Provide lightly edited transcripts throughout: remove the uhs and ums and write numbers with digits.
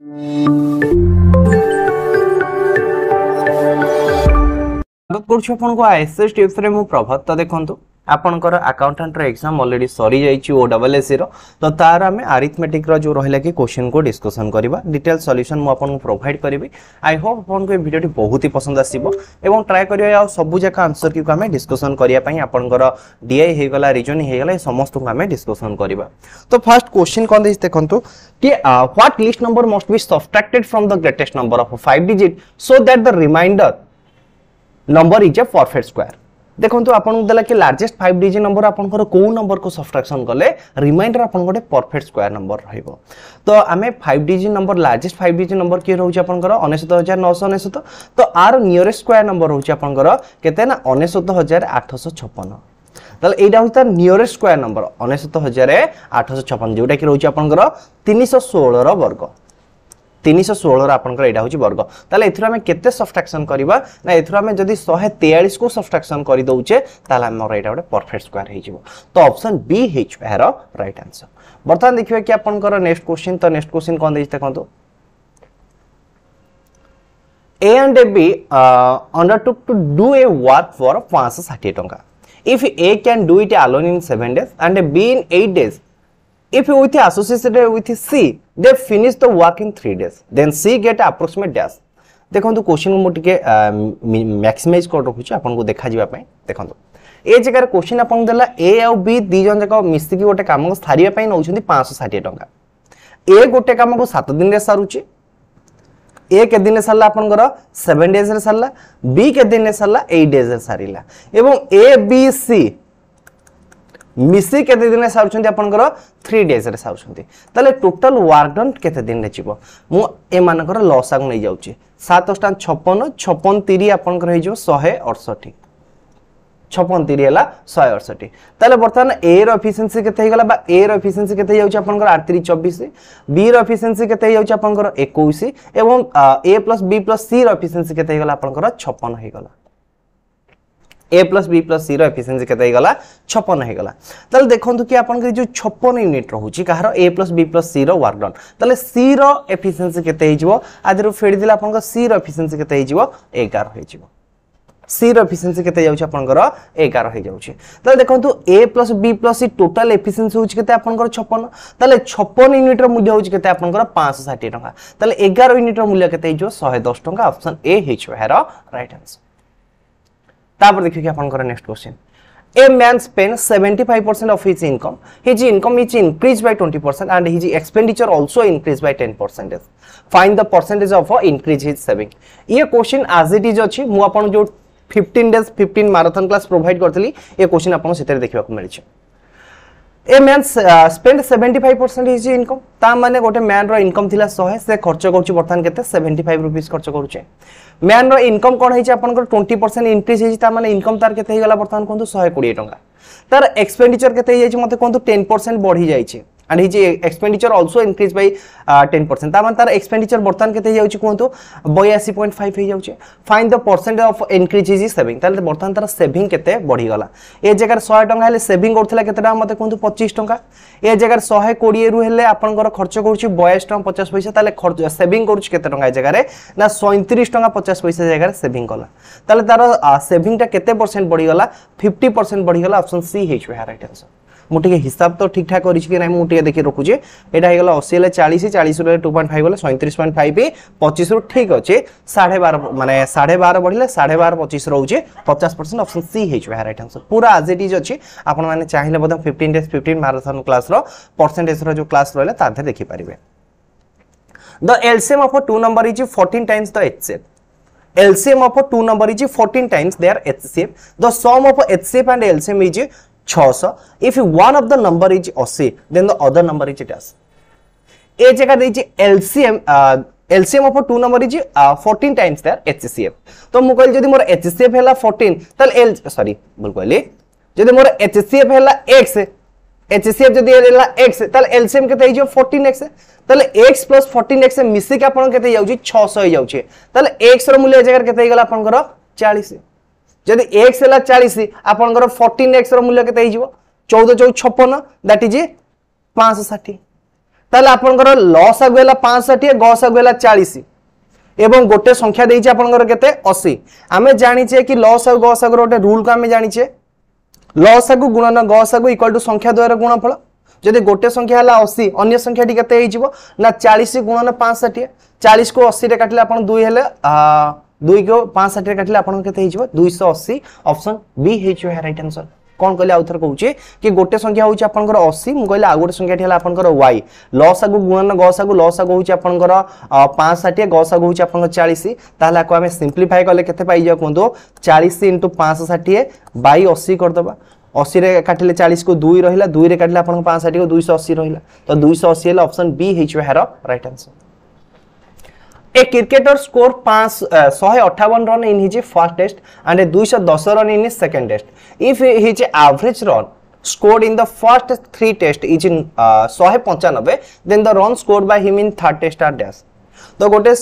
IAS tips रे मु प्रभात तो देखंतु आपनकर अकाउंटेंट रो एग्जाम ऑलरेडी सरी जाइछि ओडब्ल्यूएससी रो तो तार हमें अरिथमेटिक रो जो रहला कि क्वेश्चन को डिस्कशन करबा डिटेल सॉल्यूशन मु आपन प्रोवाइड करबी। आई होप आपन को वीडियो बहुत ही पसंद आसीबो एवं ट्राई करिया आ सब जका आंसर की हमें डिस्कशन करिया पई आपनकर डीआई हे गला रीजन हे गला समस्त को हमें डिस्कशन करबा। तो फर्स्ट क्वेश्चन कोन दिस देखंतु कि what least number must be subtracted from the greatest number of 5 digit so that the remainder number is a perfect square. देखंतु आपन देला कि लार्जेस्ट 5 डिजिट नंबर आपनकर को नंबर को सब्ट्रैक्शन करले रिमाइंडर आपन गोटे परफेक्ट स्क्वायर नंबर रहइबो। तो आमे 5 digit number largest 5 digit number के रहउछ आपनकर 69999 तो आर नियरेस्ट स्क्वायर नंबर रहउछ आपनकर केते ना 69856। ताले एटा होता नियरेस्ट स्क्वायर नंबर 69856 जोटा कि रहउछ आपनकर 316 रो वर्ग 316 रा आपनकर एटा होची वर्ग। ताले एथुरा में केते सब्ट्रैक्शन करबा ना एथुरा में जदी 143 को सब्ट्रैक्शन करि दउचे ताले हमर एटा गोटे परफेक्ट स्क्वायर हे जिवो। तो ऑप्शन बी हेच एरो राइट आंसर। बर्तमान देखिबा कि आपनकर नेक्स्ट क्वेश्चन तो नेक्स्ट क्वेश्चन कोन देइछ देखंतु A and B undertook to do a work for 560 टंका। If A can do it alone in 7 days and B in 8 days, if with associated with C they finish the work in 3 days, then C get approximate dash। देखंतु question मु टिके maximise कर रखुची आपन को देखा जिबा पई। देखंतु ए जगह क्वेश्चन आपन देला A और B दी जन जक मिसी की गोटे काम को सारिया पई नउछंती 560 टंका। A गोटे काम को 7 दिन रे सारुची, ए के दिन सरला आपनकर 7 डेज रे सरला, बी के दिन सरला 8 डेज रे सारिला एवं ए बी सी मिसी केते दिन साउछंती आपनकर 3 डेज रे साउछंती। ताले टोटल वर्क डन केते दिन रे जिवो मु ए मानकर लॉसाग नै जाउची 7 * 56 56 3 आपनकर हे जो 168 56 3 हला 168। ताले वर्तमान ए रो एफिशिएंसी केते हे गला बा ए रो एफिशिएंसी केते जाउची आपनकर 38 24, बी रो एफिशिएंसी केते जाउची आपनकर 21 एवं ए प्लस बी प्लस सी रो एफिशिएंसी केते हे गला आपनकर 56 हे गला। A plus B plus C row efficiency केते हे गला 56 हे गला। ताले देखंतु कि आपन के जो 56 यूनिट रहूची कहारो A plus B plus C row work done ताले C रो एफिशिएंसी केते हे जिवो आदिरो फेडी दिला आपन को C रो एफिशिएंसी केते हे जिवो 11 हे जिवो। C रो एफिशिएंसी केते जाउची आपन को 11 हे जाउची। ताले देखंतु A plus B plus C total efficiency होची केते आपन को 56 ताले 56 यूनिट रो मूल्य होची केते आपन को 560 टंका। ताले 11 यूनिट रो मूल्य केते हे जो 110 टंका। ऑप्शन ए हेचो हेरो राइट आंसर। तापर देखिए आपनकर next question a man spend 75% of his income is increase by 20% and his expenditure also increase by 10%। Find the percentage of increase his saving. ये क्वेश्चन एज इट इज अछि मु आपन जो 15 डेज 15 मैराथन क्लास प्रोवाइड करतली ये question आपन सेते देखिबा को मिलछि। A man spend 75% his income ता माने गोटे मैन रो इनकम थिला 100 से खर्च करछि वर्तमान केते 75 रुपीस खर्च करूचे। मैन रो इनकम कोन है आपन 20% इंक्रीज है माने इनकम तार केते गला वर्तमान कोन 120 टंका। तार एक्सपेंडिचर केते जाय मते कोन 10% बढ़ी जाय and his expenditure also increase by 10%। ता माने तार एक्सपेंडिचर वर्तमान केते जाय कोन 82.5 हे जाय। Find the percentage of increase his saving ताले वर्तमान तार सेविंग केते बढ़ी गला। ए जगह 100 टंका हेले सेविंग करथला केते टंका मते कोन 25 टंका। ए जगह 120 रु हेले आपनकर खर्च करूची 22 टंका 50 पैसा ताले खर्च सेविंग करूची केते टंका ए जगह रे ना 37 टंका 50 पैसा जगह रे सेविंग कला। ताले तार सेविंग टा केते परसेंट बढ़ी गला 50% बढ़ी गला। ऑप्शन सी हेच राइट आंसर। मुटिके हिसाब तो ठीक ठाक करिछि कि नै मुटिके देखि रखुजे एटा हे गला 80 ले 40 40 रे 2.5 गला 37.5 25 रु ठीक अछि 12.5 माने 12.5 बढ़िले 12.5 25 रहउजे 50%। ऑप्शन सी हेच राइट आंसर। पूरा एज इट इज अछि आपन माने चाहिले बदम 15 डेज 15 मैराथन क्लास रो परसेंटेज रो जो क्लास रहले ताधे देखि परिबे। The LCM of a two number is 14 times the HCF. LCM of a two number is 14 times their HCF. The sum of HCF and LCM is 600. If one of the number is 80, then the other number is dash. A जगह देछि LCM of a two number is 14 times their HCF. तो मु कहल जदी मोर HCF हैला 14 तल बोल कहली जदी मोर HCF हैला x HCF जदी हैला x तल LCM केते हिजो 14x तले x plus 14x मिसी के आपन केते जाउची 600 ही जाउची। तले x रो मूल्य जगह केते गला आपनकर 40। जदी x हैला 40 आपनकर 14x रो मूल्य केते हिजो 14 4 56 दैट इज 560। ताले आपनकर लसागु हैला 65 गसागु हैला 40 एवं गोटे संख्या देइछि आपनकर केते 80 आमे जानिछे कि लसागु गसागु रोटे रूल को आमे जानिछे लसागु गुणन गसागु इक्वल टू संख्या द्वयर गुणफल जदि गोटे संख्या हैला 80 अन्य संख्या टी केते हिजिवो ना 40 गुणन 65 40 को 80 रे काटले आपन 2 हेले 2 को 65 रे काटले आपन केते हिजिवो 280 ऑप्शन बी हेचो है राइट आंसर कोन कहले आउथर कहूचे कि गोटे संख्या होउची आपनकर 80 मु कहले आ गोटे संख्या ठी हला आपनकर y लसागु गुणन गसागु लसागु होउची आपनकर 65 गसागु होउची आपनकर 40 ताहला को हमें सिंपलीफाई करले केते पाइ जा कोंदो 40 * 65 बाई 80 कर दबा 80 रे काटिले 40 को 2 रहिला 2 रे काटिले आपन 65 को 280 रहिला तो 280 हेला ऑप्शन बी हिच हेरो right answer a cricketer score 158 run in his first test and 210 run in his second test if his average run scored in the first 3 test is in 195 then the run scored by him in third test are dash तो गोटे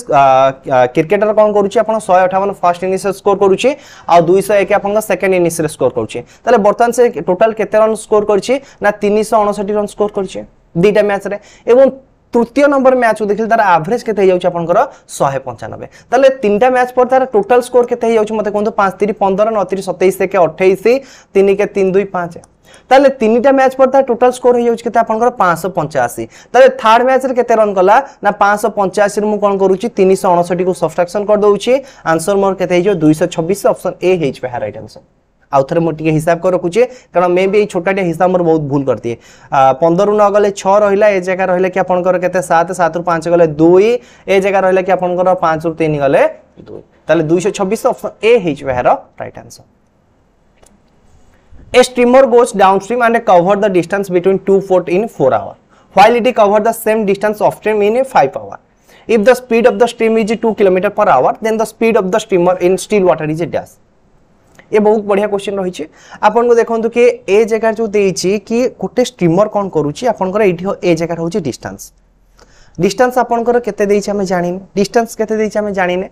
cricketer कौन करूची आपण 158 first innings score करूची आ 201 आपण second innings रे score करूची तले वर्तमान से टोटल केते रन स्कोर करची ना 359 रन स्कोर करची दीटा मैच रे एवं तृतीय नंबर मैच देखिल तार एवरेज केते जाउची आपनकर 195 तले तीनटा मैच पर तार टोटल स्कोर केते जाउची मते कोन 5 3 15 9 3 27 के 28 3 के 3 2 5 ताले तीनटा मैच पर तार टोटल स्कोर हे जाउची केते आपनकर 585 ताले थर्ड मैच रे केते रन कला ना 585 रे मु कोन करूची 359 को सब्ट्रैक्शन कर दउची आंसर मोर केते हे जो 226 ऑप्शन ए हेच पे राइट आंसर आउ थरे मो टिके हिसाब कर रखुचे कारण मे भी छोटाटे हिसाब मोर बहुत भूल करती है 15 रु 9 गले 6 रहिला ए जगह रहिला कि आपनकर केते 7 7 रु 5 गले 2 ए जगह रहिला कि आपनकर 5 रु 3 गले 2 ताले 226 ऑप्शन ए हेच पे right answer A streamer goes downstream and cover the distance between 2 foot in 4 hours, while it cover the same distance upstream in 5 hours. If the speed of the stream is 2 km per hour, then the speed of the streamer in still water is a dash. ये बहुत बढ़िया question रही आपन को देखंतु कि A जगह जो देइछि कि गोटे स्ट्रीमर कोन करूछि आपनकर एठी ए जगह रहउछि डिस्टेंस डिस्टेंस आपनकर केते देइछि हमें जानिने डिस्टेंस केते देइछि हमें जानिने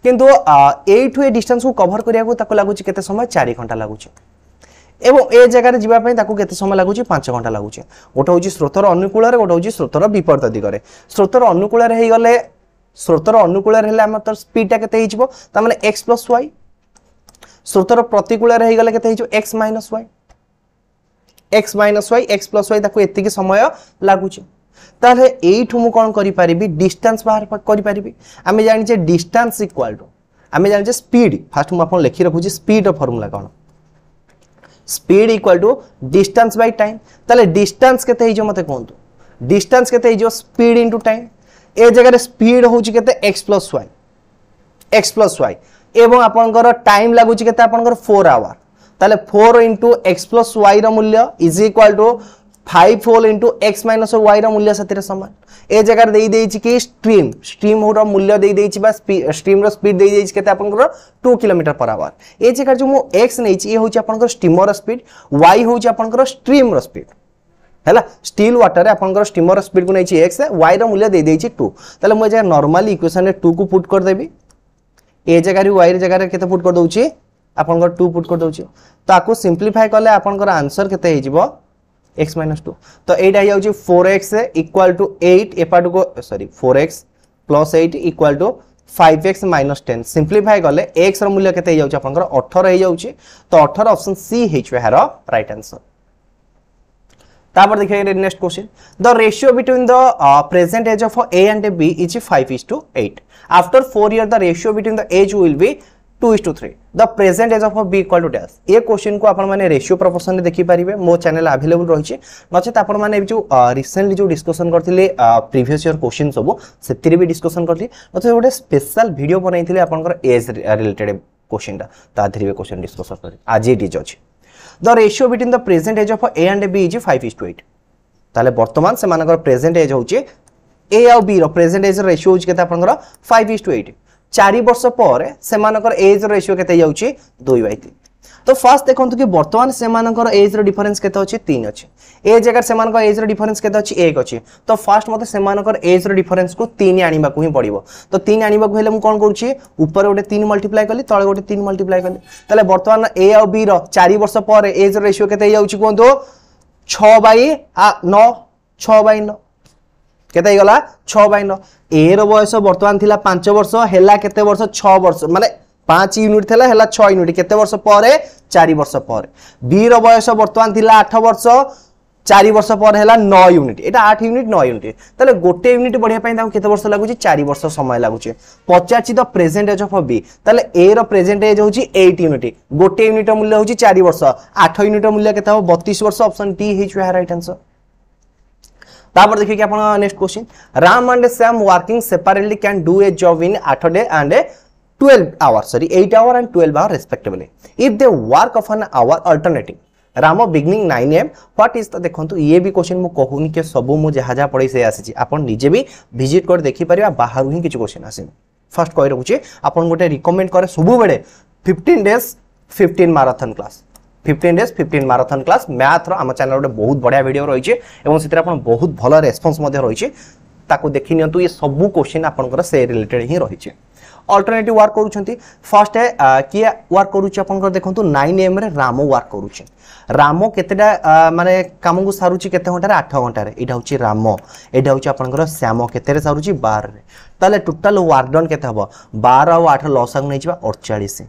किंतु एठु ए डिस्टेंस को कवर करिया को ताको लागुछि केते समय 4 घंटा लागुछि एवं ए जगह जीवा पई ताको केते समय लागुछि 5 घंटा लागुछि गोटे होछि स्रोतर अनुकूल रे गोटे होछि स्रोतर विपरीत दिग रे स्रोतर अनुकूल रे हे गले स्रोतर अनुकूल रे हेले हमर स्पीड ता केते हिजबो त माने x + y स्रोतर प्रतिकूल रे हे गले केते हिजो x - y x + y ताको एति के समय लागुछि ताले एठु मु कोन करि परिबी डिस्टेंस बाहर करि परिबी आमे जानि जे डिस्टेंस इक्वल टू आमे जानि जे स्पीड फर्स्ट मु आपन लिखि रखुछि स्पीड रो फार्मूला कोन speed equal to distance by time ताले डिस्टेंस केते हिजो मते कोंतु डिस्टेंस केते हिजो स्पीड इनटू टाइम ए जगह रे स्पीड होउची केते x + y एवं आपनकर टाइम लागुची केते आपनकर 4 आवर ताले 4 * x + y रो मूल्य is equal to 5 whole * x - y रो मूल्य सतिर समान ए जगह देई देइछि कि स्ट्रीम रो मूल्य देई देइछि बा स्ट्रीम रो स्पीड देई देइछि केते आपनकर 2 किलोमीटर पर आवर ए जगह जो मु x नेछि ए होछि आपनकर स्टीमर रो स्पीड y होछि आपनकर स्ट्रीम रो स्पीड हैला स्टिल वाटर रे आपनकर स्टीमर रो स्पीड को नेछि x y रो मूल्य देई देइछि 2 ताले मु जगह नॉर्मली इक्वेशन रे 2 को पुट कर देबी ए जगह रे y रे जगह रे केते पुट कर दउछि आपनकर 2 पुट कर दउछि ताको सिंपलीफाई करले आपनकर आंसर केते हे जिवो x - 2 तो एटा हे जाउछि 4x = 8 एपाटू को सॉरी 4x + 8 = 5x - 10 सिंपलीफाई करले x रो मूल्य केते हे जाउछि आपनकर 18 हे जाउछि तो 18 ऑप्शन सी हेच हेरो राइट आंसर तापर देखिए next question the ratio between the present age of a and b is 5:8 after 4 years the ratio between the age will be 2:3 the present age of b equal to dash ये question को आपण माने ratio proportion रे देखि परिबे मो channel available रही छै नचे आपण माने जो रिसेंटली जो डिस्कशन करथिले प्रीवियस ईयर क्वेश्चन सब सेतिरे भी डिस्कशन करथि नचे गोटे स्पेशल वीडियो बनाइथिले आपनकर एज रिलेटेड क्वेश्चन ता धरि भी क्वेश्चन डिस्कशन करी आज इट इज अछि the ratio between the present age of a and b is 5:8 ताले वर्तमान से मानकर प्रेजेंट एज होछि a और b रो प्रेजेंट एज रेशियो होछि केता आपनकर 5:8 4 वर्ष पर से मानकर एज रेशियो केते जाउछि 2/3 तो फर्स्ट देखंतु कि वर्तमान से मानकर एज रो डिफरेंस केते अछि 3 अछि ए जगह से मानकर एज रो डिफरेंस केते अछि 1 अछि तो फर्स्ट मते से मानकर एज रो डिफरेंस को 3 आनिबा को ही पड़िबो तो 3 आनिबा को हेले मु कोन करूछि ऊपर गोटे 3 मल्टीप्लाई करली तळे गोटे 3 मल्टीप्लाई करली तले वर्तमान ए और बी रो 4 वर्ष पर एज रेशियो केते जाउछि कोंतो 6/9 6/9 केते गला 6/9 ए रो बयस वर्तमान थिला 5 वर्ष हेला केते वर्ष 6 वर्ष माने 5 यूनिट थिला हेला 6 यूनिट केते वर्ष परे 4 वर्ष परे बी रो बयस वर्तमान थिला 8 वर्ष 4 वर्ष पर हेला 9 यूनिट एटा 8 यूनिट 9 यूनिट तले गोटे यूनिट बढ़िया पई ताको केते वर्ष लागुची 4 वर्ष समय लागुची पचाची the present age of B तले ए रो प्रेजेंट एज होची 8 यूनिट गोटे यूनिट मूल्य होची 4 वर्ष 8 यूनिट मूल्य केते हो 32 वर्ष ऑप्शन डी हिच वे राइट आंसर तापर देखिए कि आपण next question Ram and Sam working separately can do a job in 8 day and 12 hour sorry 8 hour and 12 hour respectively if they work of an hour alternative Ram beginning 9 AM what is the देखंतु ये भी question मु कहूनी के सबु मु जहा जहा पढै से आसी आपण निजे भी विजिट कर देखि परिबा बाहर ही किछ क्वेश्चन आसी फर्स्ट कहि रहउची आपण गोटे रिकमेंड करे सबु बेडे 15 days 15 marathon class 15 days 15 marathon class math रो हम चैनल रे बहुत बढ़िया वीडियो रही छे एवं सितरे आपण बहुत भलो रेस्पॉन्स मध्ये रही छे ताको देखि नियंतु ये सबु क्वेश्चन आपनकर से रिलेटेड ही रही छे अल्टरनेटिव वर्क करूछंती फर्स्ट है किए वर्क करूछ आपनकर देखंतु 9 AM रे रामो वर्क करूछ रामो केतेडा माने काम को सारुची केते घंटा रे 8 घंटा रे एटा होची रामो एटा होची आपनकर श्यामो केते रे सारुची 12 रे ताले टोटल वर्क डन केते हबो 12 और 8 लॉस नै जिबा 48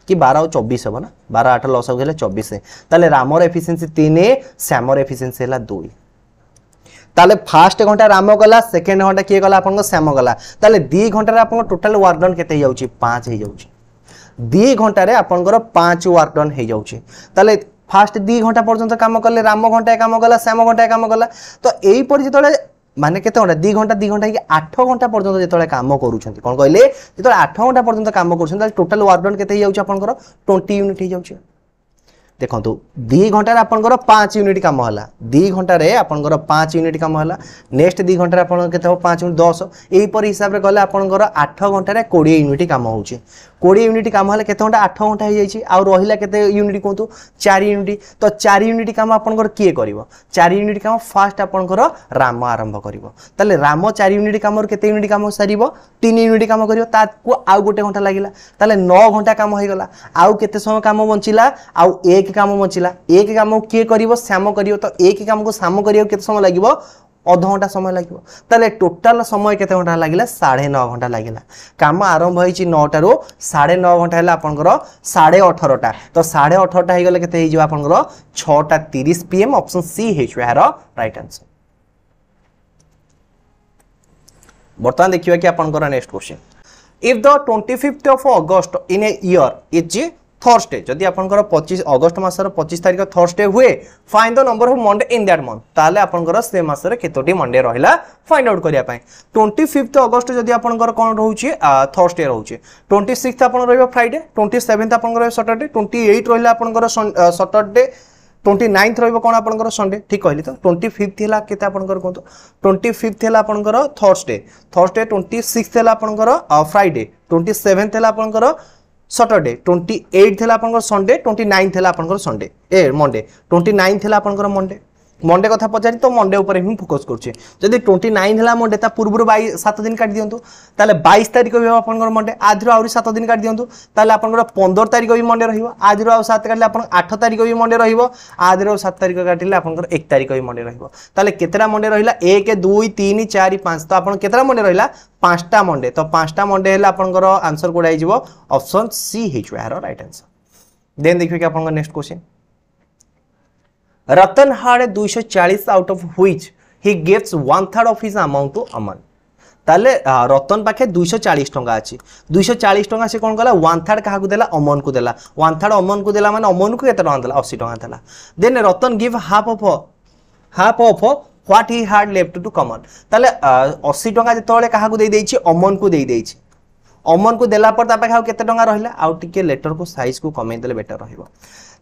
कि 12 और 24 हबो ना 12 8 लॉस गेले 24 ताले रामोर एफिशिएंसी 3 श्यामोर एफिशिएंसी हला 2 ताले फर्स्ट घंटा राम गला सेकंड घंटा किए गला आपन श्याम गला ताले 2 घंटा रे आपन टोटल वर्क डन केते हो जाउची 5 हे जाउची 2 घंटा रे आपन 5 वर्क डन हे जाउची ताले फर्स्ट 2 घंटा पर्यंत काम करले राम घंटा काम गला श्याम घंटा काम गला तो एई पर जतले माने केते घंटा 2 घंटा कि 8 घंटा पर्यंत जतले काम करूछंती कोन कहले जतले 8 घंटा पर्यंत काम करूछंती ताले टोटल वर्क डन केते हे जाउची आपन 20 यूनिट हे जाउची देखो 2 घंटा आपनकर 5 यूनिट काम हला 2 घंटा रे आपनकर 5 यूनिट काम हला नेक्स्ट 2 घंटा आपन केते हो 5 यूनिट 10 एही पर हिसाब रे गले आपनकर 8 घंटा रे 20 यूनिट काम होउची 20 यूनिट काम हला केते घंटा 8 घंटा हे जाईची आ रहिला केते यूनिट कोंतु 4 यूनिट तो 4 यूनिट काम आपनकर किए करिवो 4 यूनिट काम फर्स्ट आपनकर राम आरंभ करिवो ताले राम 4 यूनिट काम केते यूनिट काम सारिवो 3 यूनिट काम करिवो ताकू आउ गोटे घंटा लागिला ताले 9 घंटा काम होई गला आउ केते समय काम बंचिला आउ एक काम बचिला एक काम किए करिवो श्याम करिवो तो एक काम को श्याम करिवो केते समय लागिवो आधा घंटा समय लागिवो ताले टोटल समय केते घंटा लागिला 9.5 घंटा लागिला काम आरंभ होईची 9 टारो 9.5 घंटा हला आपनकर 18:30 टा तो 18:30 टा हे गेले केते हे जिवा आपनकर 6:30 PM ऑप्शन सी हे छुआर राइट आंसर बर्तमान देखिबा कि आपनकर next question if the 25th of August in a year is Thursday जदि आपनकर 25 अगस्त मासर 25 तारिख थर्सडे हुए find the number of Monday in that month ताले आपनकर से मासर केतोटी मंडे रहिला फाइंड आउट करिया पय 25th अगस्त जदि आपनकर कोन रहउची थर्सडे रहउची 26th आपन रहइबो फ्राइडे 27th आपनकर सैटरडे 28 रहिला आपनकर सैटरडे 29th रहइबो कोन आपनकर संडे ठीक कहली तो 25th हला केते आपनकर कोन 25th हला आपनकर थर्सडे 26th हला आपनकर फ्राइडे 27th हला आपनकर सैटरडे 28 थेला आपनकर संडे 29 थेला आपनकर संडे ए मंडे 29 थेला आपनकर मंडे कथा पचारि तो मंडे ऊपर ही फोकस करछे जदि 29 हला मंडे ता पूर्व 7 दिन काट दियंतु ताले 22 तारिख भी आपनकर मंडे आजरो आउरी 7 दिन काट दियंतु ताले आपनकर 15 तारिख भी मंडे रहिबो आजरो आ 7 काटले आपन 8 तारिख भी मंडे रहिबो आजरो 7 तारिख काटिले आपनकर 1 तारिख भी मंडे रहिबो ताले केतेरा मंडे रहिला 1 2 3 4 5 तो आपन केतेरा मंडे रहिला 5टा मंडे तो 5टा मंडे हला आपनकर आंसर कोडा हिजबो ऑप्शन सी हिच वेयर राइट आंसर देन देखियो कि आपनकर next question Ratan had 240 out of which he gives 1/3 of his amount to Aman ताले रतन पाखे 240 टंका अछि 240 टंका से कोन गला 1/3 काहा को देला अमन को देला 1/3 अमन को देला माने अमन को केते टंका देला 80 टंका देला then Ratan give half of what he had left to Aman ताले 80 टंका जेतोले काहा को दे देछि अमन को दे देछि अमन को देला पर ता पाखे केते टंका रहिला आउ टिके लेटर को साइज को कमे देले बेटर रहिबो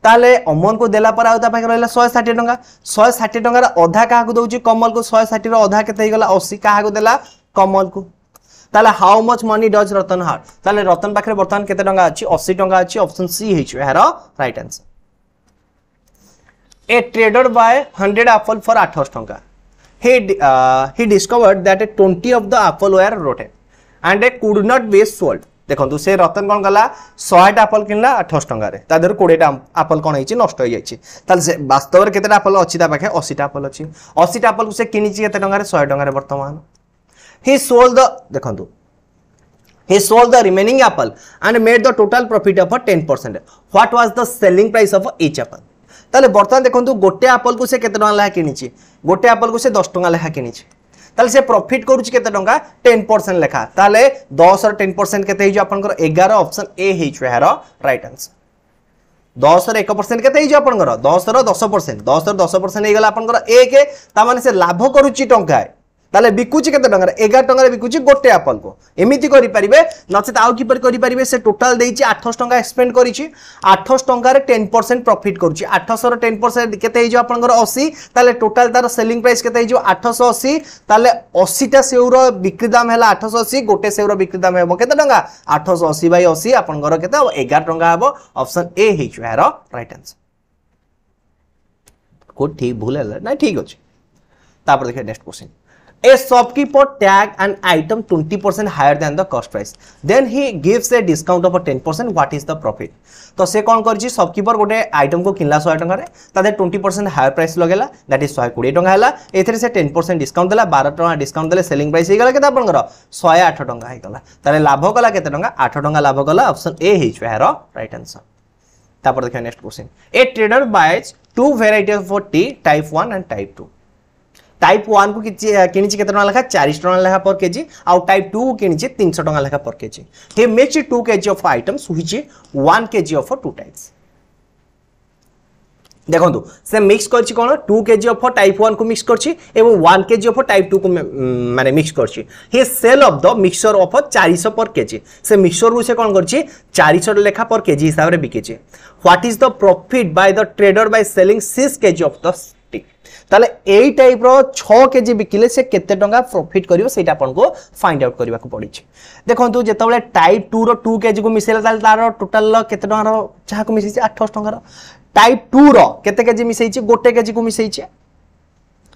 ताले अमन को देला पर आउ ता पाखे रहिला 160 टंका 160 टंका रा आधा काहा को दउची कमल को 160 रा आधा केते हे गला 80 काहा को देला कमल को ताले how much money does Ratan hard ताले रतन पाखे वर्तमान केते टंका अछि 80 टंका अछि ऑप्शन सी हिच हेरो right answer a trader buy 100 apple for 28 टंका he discovered that 20 of the apple were rotten and they could not be sold देखो से रतन कौन कला 100टा एप्पल किनला 28 टंका रे ता देर 20टा एप्पल कोन होइछि नष्ट होई जाइछि ताल से वास्तव रे केतेटा एप्पल अछि ता पाखे 80टा एप्पल अछि 80टा एप्पल को से किनिछि केते टंका रे 100 टंका रे वर्तमान ही सोल्ड द देखंतु he sold the remaining apple and made the total profit of 10%. What was the selling price of each apple? ताले बर्तमान देखंतु गोटे एप्पल को से केते टंका लेहा किनिछि गोटे एप्पल को से 10 टंका लेहा किनिछि ताले से प्रॉफिट करूछि केते टंका 10% लेखा ताले 10 और 10% केते हिजो आपनकर 11 ऑप्शन ए हिजो यार राइट आंसर 10 और 1% केते हिजो आपनकर 10 और 10% 10 और 10% हे गेला आपनकर 1 ता माने से लाभ करूछि टंका ताले बिकुची केते टंका 11 टंका रे बिकुची गोटे एप्पल को एमिति करि परिबे नचेत आउ कि पर करि परिबे से टोटल देइची 800 टंका एक्सपेंड करिची 800 टंका रे 10% प्रॉफिट करूची 800 रे 10% केते हिजो आपनकर 80 ताले टोटल तार सेलिंग प्राइस केते हिजो 880 ताले 80 टा सेउ रो बिक्री दाम हैला 880 गोटे सेउ रो बिक्री दाम हेबो केते टंका 880 बाय 80 आपनकर केते 11 टंका हेबो ऑप्शन ए हिजो यार राइट आंसर को ठीक भूल हैला ना ठीक अछि तापर देखिए next question A shopkeeper tag an item 20% higher than the cost price. Then he gives a discount of 10%. What is the profit? तो से कौन करछि शॉपकीपर गोटे आइटम को किनला 100 टंका रे तादे 20% हायर प्राइस लगेला दैट इज 120 टंका हैला एथरे से 10% डिस्काउंट देला 12 टंका डिस्काउंट देले सेलिंग प्राइस हे गेला केता आपनकर 108 टंका हे गेला ताले लाभ कला केते टंका 8 टंका लाभ कला ऑप्शन ए हिज यार राइट आंसर तापर देखिए next question a trader buys two variety of tea type 1 and type 2 type 1 को किनिछि केते टंका लेखा 40 टंका लेखा पर केजी आउ टाइप 2 को किनिछि 300 टंका लेखा per kg he mixes 2 kg of items which 1 kg of two types देखंतु से मिक्स करछि कोन 2 केजी ऑफ टाइप 1 को मिक्स करछि एवं 1 केजी ऑफ टाइप 2 को माने मिक्स करछि हे sale of the mixture of 400 पर केजी से मिक्सचर को से कोन करछि 400 लेखा पर केजी हिसाब रे बिकेछि what is the profit by the trader by selling 6 KG of the ताले एई टाइप रो 6 केजी बिकिले से केते टंका प्रॉफिट करियो सेटा आपन को फाइंड आउट करबा को पड़ी छै देखंतु जेतबले टाइप 2 रो 2 केजी को मिसेला ताले तार टोटल केते टंका रो चाहा को मिसै छै 800 टंका रो टाइप 2 रो केते केजी मिसै छै गोटे केजी को मिसै छै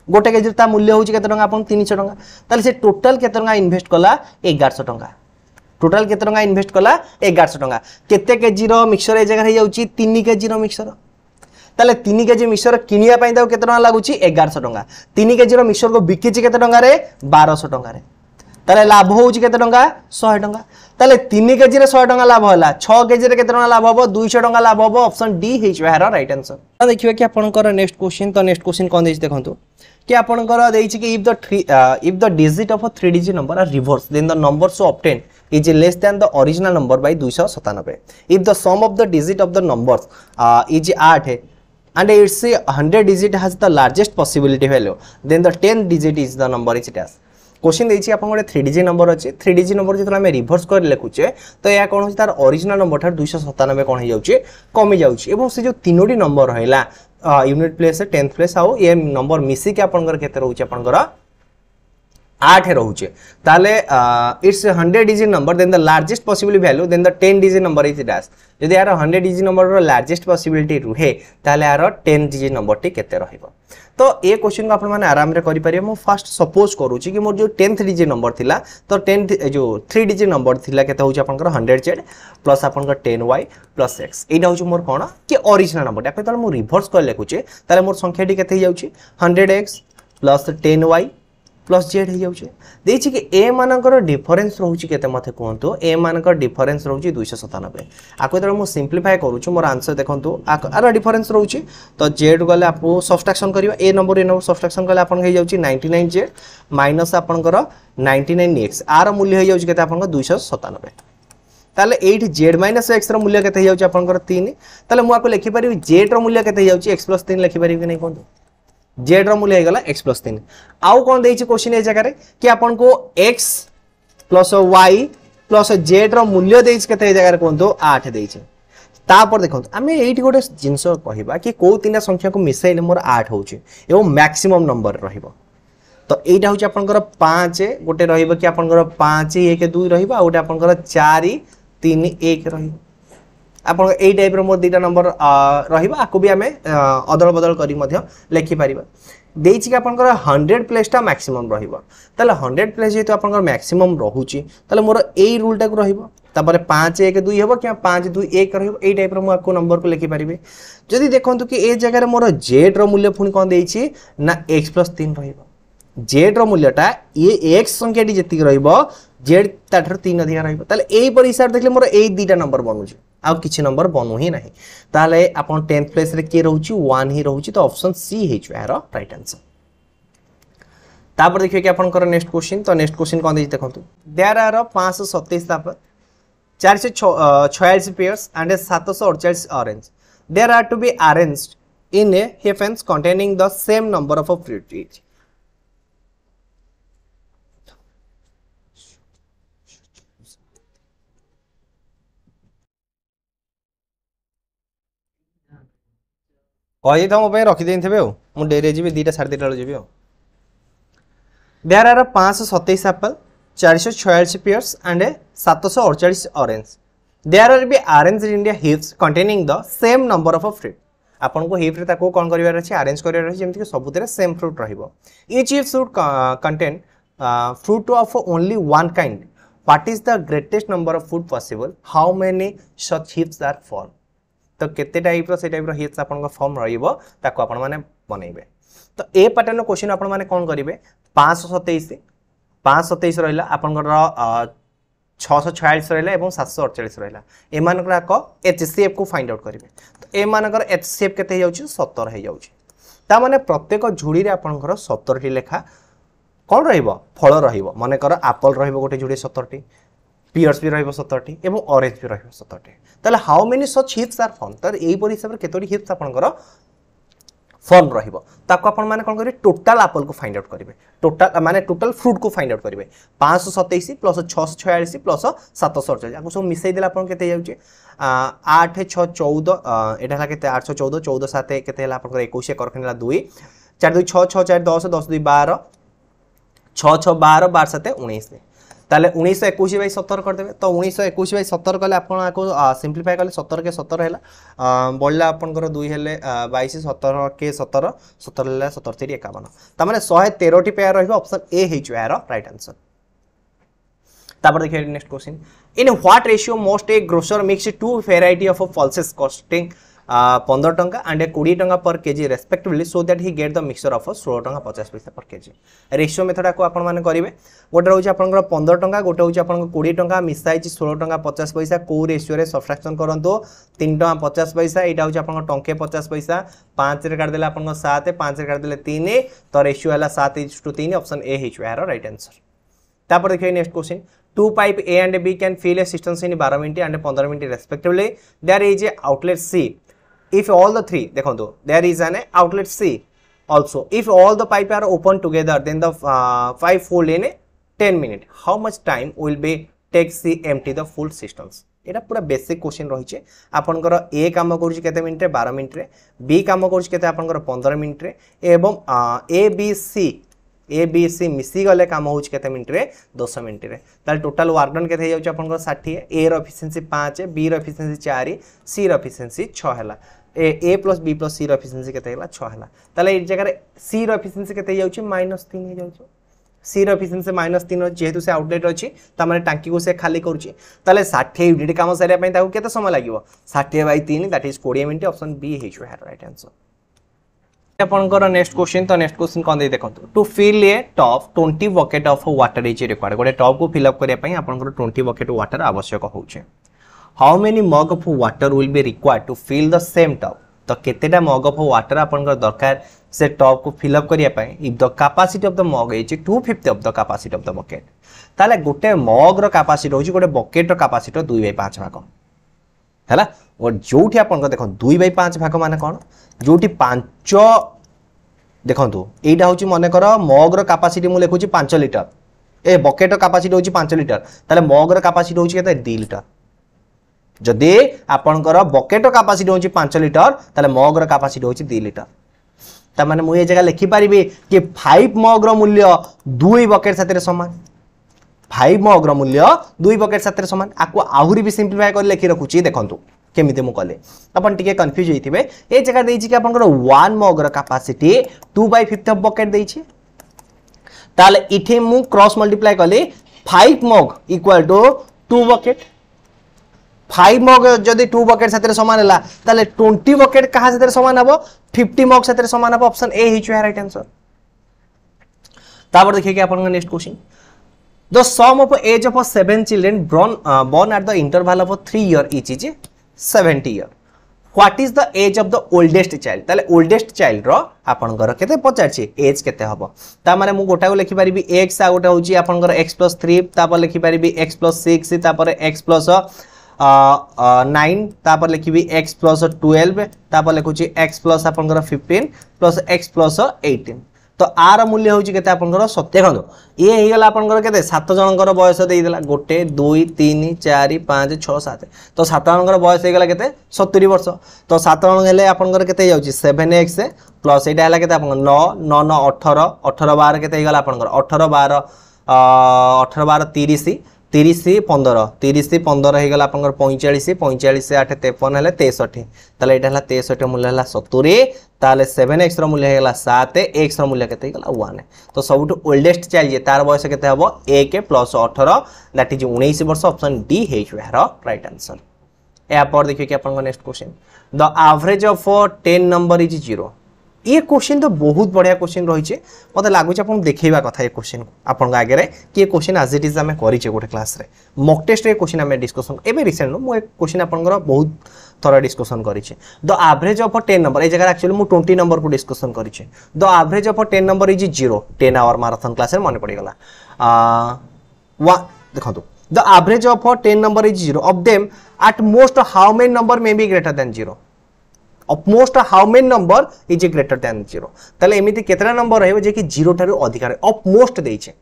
गोटे केजी ता मूल्य होछि केते टंका आपन 300 टंका ताले से टोटल केते टंका इन्वेस्ट कला 1100 टंका टोटल केते टंका इन्वेस्ट कला 1100 टंका केते केजी रो मिक्सचर ए जगह रे जाउछि 3 केजी रो मिक्सचर ताले 3 केजी मिक्सचर किनिया पई दाउ केते टंका लागुची 1100 टंका 3 केजी रो मिक्सचर को बिकिची केते टंका रे 1200 टंका रे ताले लाभ होउची केते टंका 100 टंका ताले 3 केजी रे 100 टंका लाभ होला 6 केजी रे केते टंका लाभ होबो 200 टंका लाभ होबो ऑप्शन डी हिज यार राइट आंसर त देखिबे कि आपनकर नेक्स्ट क्वेश्चन तो नेक्स्ट क्वेश्चन कोन देछि देखंतु कि आपनकर देछि कि if the digit of a 3 digit number are reversed then the number so obtained is less than the original number by 297 if the sum of the digit of the numbers is 8 and its 100 digit has the largest possibility value then the 10 digit is the number is dash question देछि आपन गोटे 3 digit number अछि 3 digit number जेतला हम reverse कर लेखुचे तो या कोन होछि तार ओरिजिनल नंबर थार 297 कोन हे जाउछि कमी जाउछि एवं से जो तीनोडी नंबर रहला यूनिट प्लेस 10th प्लेस आउ ए नंबर मिसी के आपन केते रहउछि आपन 8 रहउछि ताले it's 100 digit number then the largest possible value then the 10 digit number is dash यदि यार 100 डिजिट नंबर रो लार्जेस्ट पॉसिबिलिटी रुहे ताले यार 10 डिजिट नंबर टी केते रहिबो तो ए क्वेश्चन को अपन माने आराम रे करि परिबे मो फर्स्ट सपोज करूची कि मोर जो 10th डिजिट नंबर थिला तो 10 जो 3 डिजिट नंबर थिला केते होची आपनकर 100z प्लस आपनकर 10y प्लस x एटा होची मोर कोन कि ओरिजिनल नंबर याक त मो रिवर्स कर लेखुचे ताले मोर संख्या टी केते जाउची 100x plus 10y plus z हे जाउची देछि कि a मानकर डिफरेंस रहउची केते मथे कोंतो a मानकर डिफरेंस रहउची 297 आको त मो सिंपलीफाई करूछु मोर आंसर देखंतु आर डिफरेंस रहउची तो z गले आपो सब्सट्रैक्शन करियो a नंबर सब्सट्रैक्शन कले आपन हे जाउची 99z माइनस आपनकर 99x आर मूल्य हे जाउची केते आपन 297 ताले 8 z माइनस x रो मूल्य केते हे जाउची आपनकर 3 ताले मो आको लिखि परिबी z रो मूल्य केते हे जाउची x + 3 लिखि परिबी कि नै कोंतो z रो मूल्य हे गला x + 3 आउ कोन देछि क्वेश्चन ए जगह रे कि आपन को x + y + z रो मूल्य देछि केते ए जगह रे कोंतो 8 देछि तापर देखंतु आमे एठी गोटे जिंस कहिबा कि को तीनटा संख्या को मिसाइले मोर 8 होउची एवं मैक्सिमम नंबर रहिबो तो एटा होउची आपनकर 5 गोटे रहिबो कि आपनकर 5 1 2 रहिबो आ गोटे आपनकर 4 3 1 रहिबो आपन ए टाइप रो मोर दुटा नंबर रहिबा आको भी हमें अदल बदल करी मध्य लिखि परिबा देछि कि आपनकर 100 प्लेस टा मैक्सिमम रहिबो ताले 100 प्लेस जेतो आपनकर मैक्सिमम रहूची ताले मोर ए रूल टा को रहिबो तापर 5 1 2 हेबो कि 5 2 1 रहइबो एई टाइप रो मु आपको नंबर को लिखि परिबे जदि देखंतु कि ए जगह रे मोर z रो मूल्य पुनी कोन देइछि ना x + 3 रहइबो z रो मूल्यटा ये x संख्याटी जति रहइबो z ताठर 3 अधिक रहइबो ताले एई पर हिसाब देखले मोर एई दुटा नंबर बनउछि आ किछि नंबर बनउ ही नाही ताले आपण 10th प्लेस रे के रहउछि 1 ही रहउछि तो ऑप्शन सी हेछु यार राइट आंसर तापर देखिए कि आपण कर नेक्स्ट क्वेश्चन तो नेक्स्ट क्वेश्चन कोन देइ देखंतु देयर आर 527 तापर 446 pairs and 748 orange. There are to be arranged in a heapens containing the same number of fruit each. कही तो मो रखी देथे मु डेरे जी 2टा 2:30 जी there are 527 apple 446 pears and 748 orange. There will be arranged in the heaps containing the same number of fruit. आपन को heap रे ताको कोन करिवार अछि अरेंज करिवार अछि जेमति कि सबुतरे सेम फ्रूट रहिबो each heap should contain fruit of only one kind. What is the greatest number of fruit possible? How many such heaps are formed? तो केते टाइप रो से टाइप रो heaps आपन को फॉर्म रहिबो ताको आपन माने बनेइबे तो ए पैटर्न रो क्वेश्चन आपन माने कोन करिवे 527 527 रहिला आपनकर 646 रहिला एवं 748 रहिला ए मानकर आको एचसीएफ को फाइंड आउट करिवे तो ए मानकर एचसीएफ केते जाउची 70 हे जाउची ता माने प्रत्येक झुडी रे आपनकर 70 टी लेखा कोन रहिबो फळ रहिबो मानेकर एप्पल रहिबो गोटे झुडी 70 टी पियर्स भी रहिबो 70 टी एवं ऑरेंज भी रहिबो 70 टी तले how many such hips are form तर एई परि हिसाब रे केतोडी हिप्स आपनकर फॉर्म रहिबो ताको आपण माने कोन करी टोटल एप्पल को फाइंड आउट करिवे टोटल माने टोटल फ्रूट को फाइंड आउट करिवे 527 प्लस 646 प्लस 748 आको सब मिसै देला आपण केते जाउची 8 6 14 एटा ला केते 814 14 7 केते हला आपण 21 करखनेला 2 4 2 6 6 4 10 10 2 12 6 6 12 12 7 19 ताले 1921 बाई 17 कर देबे तो 1921 बाई 17 कले आपण आको सिंपलीफाई कले 17 के 17 हैला बळला आपण कर 2 हेले 22 17 के 17 17 ले 17 3 51 त माने 113 टी पेयर रहबो ऑप्शन ए हेचु यार राइट आंसर तापर देखिए next question in what ratio most a grocer mix two variety of pulses costing 15 टंका एंड 20 टंका per kg respectively so that he get the mixture of 16 टंका 50 पैसा पर केजी रेशियो मेथड को आपण माने करिवे गोटे रहउची आपनकर 15 टंका गोटे होची आपनकर 20 टंका मिसाइची 16 टंका 50 पैसा को रेशियो रे सबट्रैक्शन करंतो 3 टंका 50 पैसा एटा होची आपनकर टंके 50 पैसा 5 रे काट देले आपनकर 7 5 रे काट देले 3 तो रेशियो हला 7:3 ऑप्शन ए हिच यार राइट आंसर तापर देखिए next question two pipe A and B can fill a distance in 12 minutes and 15 minutes respectively there is a outlet C if all the three देखो there is an outlet C also if all the pipe are open together then the pipe full in 10 minutes how much time will be take C empty the full systems एटा पूरा basic question रही छे आपनकर ए काम करूची केते minute रे 12 minute रे B काम करूची केते आपनकर 15 मिनिट रे एवं ए बी सी मिसी गले काम होउछ केते मिनिट रे 10 मिनिट रे ताल टोटल वर्क डन केते जाउछ आपनकर 60 ए रो एफिशिएंसी 5 बी रो एफिशिएंसी 4 सी रो एफिशिएंसी 6 हला ए प्लस बी प्लस सी रो एफिशिएंसी केते हला 6 हला ताले ए जगह रे सी रो एफिशिएंसी केते जाउछ -3 हे जाउछ सी रो एफिशिएंसी -3 जेहेतु से आउटलेट अछि त माने टांकी को से खाली करूची ताले 60 यूनिट काम सरिया पई ताको केते समय लागिवो 60/3 that is 20 minute option B हे जो है राइट आंसर आपनकर नेक्स्ट क्वेश्चन तो नेक्स्ट क्वेश्चन कोन दे देखंतु to fill a top 20 bucket of water is required गोटे टॉप को फिल अप करिया पई आपनकर 20 बकेट वाटर आवश्यक होउचे how many mug of water will be required to fill the same top तो केतेटा मग ऑफ वाटर आपनकर दरकार से टॉप को फिल अप करिया पई if the capacity of the mug is 2/5 of the capacity of the bucket ताले गोटे मग रो कैपेसिटी होची गोटे बकेट रो कैपेसिटी 2/5 भाग हैला और जोठी आपन देखो 2/5 भाग माने कोन जोठी 5 देखंतु एटा होची माने कर मग रो कैपेसिटी मु लेखुची 5 लीटर ए बकेट रो कैपेसिटी होची 5 लीटर ताले मग रो कैपेसिटी होची केते 2 लीटर जदि आपनकर बकेट रो कैपेसिटी होची 5 लीटर ताले मग रो कैपेसिटी होची 2 लीटर ता माने मु ए जगह लिखि परिबे कि 5 मग रो मूल्य 2 बकेट साथे समान 5 मग रो मूल्य 2 बकेट साथे समान आको आहुरी भी सिंपलीफाई कर लिखि रखुची देखंतु केमिते मु कले अपन टिके कंफ्यूज होइथिबे ए जगह देइछि कि आपनकर 1 मग रो कैपेसिटी 2/5 ऑफ बकेट देइछि ताले इथे मु क्रॉस मल्टीप्लाई कले 5 मग इक्वल टू 2 बकेट 5 मग जदि 2 बकेट साथे समान हला ताले 20 बकेट कहा साथे समान हबो 50 मग साथे समान हबो ऑप्शन ए हिच राइट आंसर। तापर देखिए कि आपन next question the sum of age of 7 children born at the interval of 3 year each is 70 year what is the age of the oldest child ताले ओल्डेस्ट चाइल्ड रो आपनकर केते पचारछि as केते हबो ता माने मु गोटा को लिखि परिबी x आ गोटा होची आपनकर x + 3 तापर लिखि परिबी x + 6 तापर x + 9 तापर लिखिबी x + 12 तापर लिखुची x + आपनकर 15 + x + 18 तो आर मूल्य होची केते आपनकर 70 देखो ये हे गेला आपनकर केते 7 जनकर बयस देई देला 1 2 3 4 5 6 7 तो 7 जनकर बयस हे गेला केते 70 वर्ष तो 7 जन हेले आपनकर केते जाउची 7x प्लस एटा हला केते आपन 9 9 9 18 18 12 केते हे गेला आपनकर 18 12 18 12 30 30 15 30 15 हे गेला आपनकर 45 45 8 53 हेले 63 ताले एटा हला 63 मूल्य हला 70 ताले 7x रो मूल्य हे गेला 7 x रो मूल्य केते हे गेला 1 तो सबटु ओल्डेस्ट चाइल्ड जे तार बयस केते हबो a के प्लस 18 दैट इज 19 वर्ष ऑप्शन डी हे इज राइट आंसर। या पर देखिए कि आपन next question the average of 10 number is 0 ये क्वेश्चन तो बहुत बढ़िया क्वेश्चन रही है मत लगुच आप देखा कथा ये क्वेश्चन आपन आगे कि ये क्वेश्चन आज इट इज आम करें गोटे क्लास रे मॉक टेस्ट रे क्वेश्चन आम डिस्कसन एवं रिसेंट मु क्वेश्चन आपंकर बहुत थोड़ा डिस्कसन करें द एवरेज ऑफ 10 नंबर ये जगह एक्चुअली मु 20 नंबर को डिस्कसन करें the average of 10 number is 0 10 hour marathon class मन पड़गला देखो the average of 10 number is 0 of them at most how many number may be greater than 0 of most how many number is greater than 0 ताले एमिति केतरा number रहइबो जे कि 0 ठारू अधिक रे of most देइछे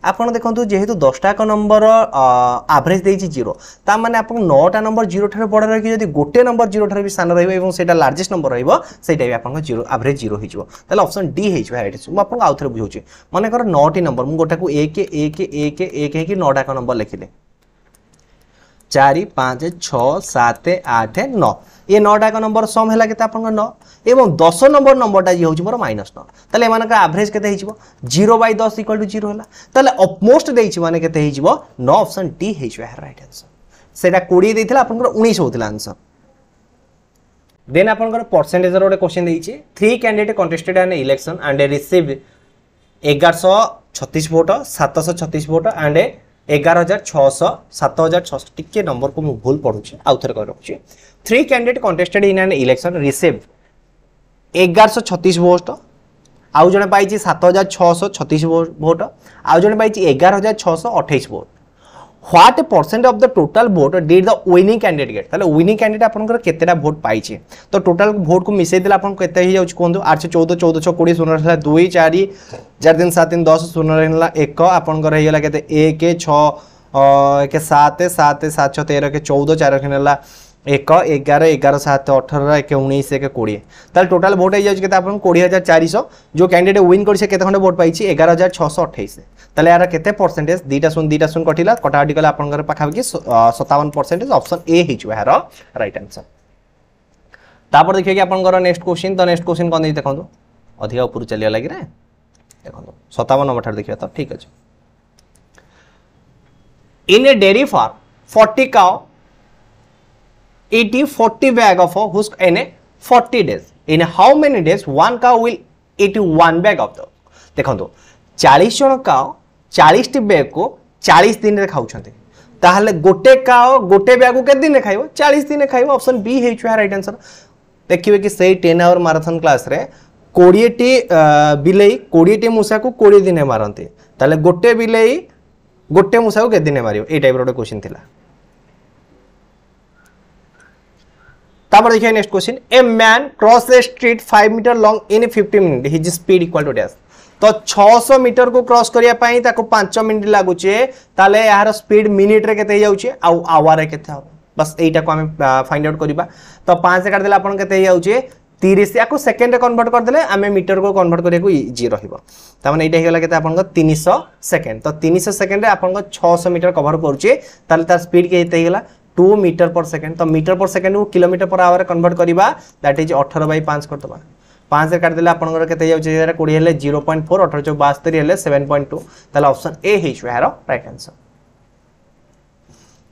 आपण देखंतु जेहेतु 10 टा नंबर एवरेज देइछि 0 ता माने आपण 9 टा नंबर 0 ठारू बड़ रही जदी गोटे नंबर 0 ठारू भी सान रहइबो एवं सेटा लार्जेस्ट नंबर रहइबो सेटा भी आपण 0 एवरेज 0 हिजबो ताले ऑप्शन डी हिजबो राइट मु आपण आउथरे बुझौछि माने कर 9 टी नंबर मु गोटा को 1 1 1 1 1 9 टा नंबर लिखिले 4 5 6 7 8 9 ये 9 टा नंबर सम हैला केते आपन 9 एवं 10 नंबर नंबरटा जे होची मोर -9 ताले एमान का एवरेज केते हिजबो 0/10 = 0 हैला ताले अपमोस्ट देइछि माने केते हिजबो 9 ऑप्शन डी हिजबो राइट आंसर सेटा 20 देइथिला आपन 19 होतिला आंसर। देन आपन परसेंटेज रो क्वेश्चन देइछि 3 candidate contested an election and received 1136 vote 736 vote and 11,600 7,600 टिके नंबर को मु भूल पढुछि आउथर कर रखुछि 3 candidate contested in an election received 1136 vote आउ जने पाइछि 7,636 वोट आउ जने पाइछि 11,628 vote what percent of the total vote did the winning candidate get ताले विनिंग कैंडिडेट आपनकर केतेटा वोट पाइछि तो टोटल वोट को मिसै देला आपन केते ही जाउछि कोन 814 14 20 0 रहला 2 4 4 3 7 3 10 0 रहला 1 आपनकर हे गेला केते 1 6 1 7 7 7 6 13 के 14 4 रहला 1 11 11 7 18 1 19 1 20 ताले टोटल वोट हे जाउछि केते आपन 20400 जो कैंडिडेट विन करछि केते खंडे वोट पाइछि 11628 ताले यार केते परसेंटेज दीटा सुन कटिला कटाकटी कला आपन घर पाखा कि 57% ऑप्शन ए हिचो यार राइट आंसर। तापर देखिए कि आपन घर नेक्स्ट क्वेश्चन तो नेक्स्ट क्वेश्चन कोन देखंतु अधिक ऊपर चलिया लागि रे देखंतु 57 नंबर ठार देखिया तो ठीक अछि in a dairy farm 40 cow eat 40 bag of husk in 40 days in how many days one cow will eat 1 bag of the देखंतु 40 जन काउ 40 टी बैग को 40 दिन रे खाउछन्ते ताहले गोटे काउ गोटे बैग को केते दिन रे खाइबो 40 दिन रे खाइबो ऑप्शन बी हे छ राइट आंसर। देखिबे कि सही 10 आवर मैराथन क्लास रे 20 टी बिलेई 20 टी मुसा को 20 दिन मारन्ते ताहले गोटे बिलेई गोटे मुसा को केते दिन मारियो ए टाइप रो क्वेश्चन थिला। तापर देखिए next question a man cross a street 5 metre long in 50 minute his speed equal to dash तो 600 मीटर को क्रॉस करिया पई ताको 5 मिनिट लागुचे ताले यार स्पीड मिनिट रे केते जाउचे आ आवर रे केते हो बस एटा को हम फाइंड आउट करिबा तो 5 से काट देला आपन केते जाउचे 30 याको सेकंड रे कन्वर्ट कर देले हमें मीटर को कन्वर्ट करिया को इजी रहिबो त माने एटा हे गेला केते आपन 300 सेकंड तो 300 सेकंड रे आपन 600 मीटर कवर करचे ताले तार स्पीड के हेते गेला 2 मीटर पर सेकंड तो मीटर पर सेकंड को किलोमीटर पर आवर कन्वर्ट करिबा दैट इज 18/5 कर दबा 5 से काट देला आपन केते जाउचे 20 हेले 0.4 18 72 हेले 7.2 ताले ऑप्शन ए हे छ यार राइट आंसर।